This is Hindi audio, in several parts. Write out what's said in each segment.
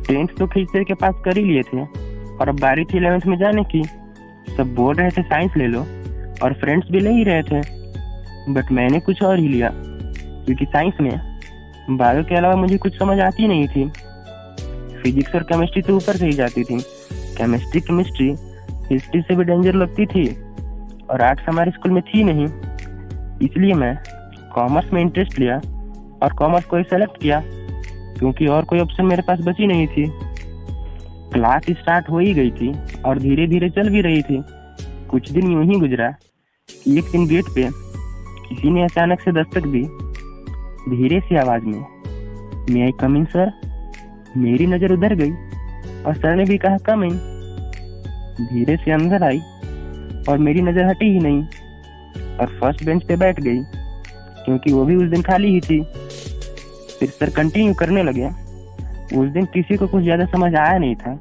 टेंथ तो खींचते के पास कर ही लिए थे और अब बारी थी 11th में जाने की। सब बोल रहे थे साइंस ले लो और फ्रेंड्स भी ले ही रहे थे, बट मैंने कुछ और ही लिया क्योंकि साइंस में बायो के अलावा मुझे कुछ समझ आती नहीं थी। फिजिक्स और केमिस्ट्री तो ऊपर से ही जाती थी, केमिस्ट्री हिस्ट्री से भी डेंजर लगती थी और आर्ट्स हमारे स्कूल में थी नहीं, इसलिए मैं कॉमर्स में इंटरेस्ट लिया और कॉमर्स को ही सेलेक्ट किया क्योंकि और कोई ऑप्शन मेरे पास बची नहीं थी। क्लास स्टार्ट हो ही गई थी और धीरे धीरे चल भी रही थी। कुछ दिन यूं ही गुजरा कि एक दिन गेट पे किसी ने अचानक से दस्तक दी, धीरे सी आवाज में, मे आई कम इन सर। मेरी नजर उधर गई और सर ने भी कहा कम इन। धीरे से अंदर आई और मेरी नजर हटी ही नहीं और फर्स्ट बेंच पे बैठ गई क्योंकि वो भी उस दिन खाली ही थी। फिर सर कंटिन्यू करने लगे। उस दिन किसी को कुछ ज्यादा समझ आया नहीं था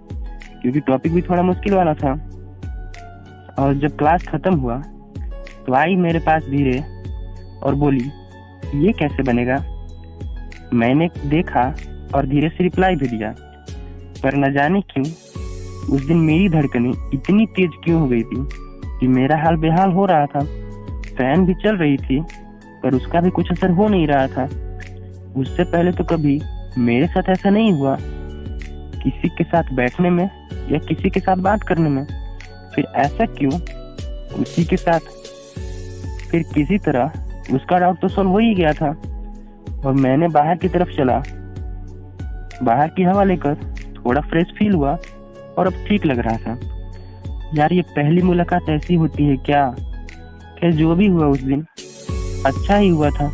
क्योंकि टॉपिक भी थोड़ा मुश्किल वाला था। और जब क्लास खत्म हुआ तो आई मेरे पास धीरे और बोली, ये कैसे बनेगा। मैंने देखा और धीरे से रिप्लाई भी दिया, पर न जाने क्यों उस दिन मेरी धड़कनें इतनी तेज क्यों हो गई थी कि मेरा हाल बेहाल हो रहा था। फैन भी चल रही थी पर उसका भी कुछ असर हो नहीं रहा था। उससे पहले तो कभी मेरे साथ ऐसा नहीं हुआ, किसी के साथ बैठने में या किसी के साथ बात करने में। फिर ऐसा क्यों उसी के साथ। फिर किसी तरह उसका डाउट तो सॉल्व हो ही गया था और मैंने बाहर की तरफ चला। बाहर की हवा लेकर थोड़ा फ्रेश फील हुआ और अब ठीक लग रहा था। यार ये पहली मुलाकात ऐसी होती है क्या जो भी हुआ उस दिन अच्छा ही हुआ था।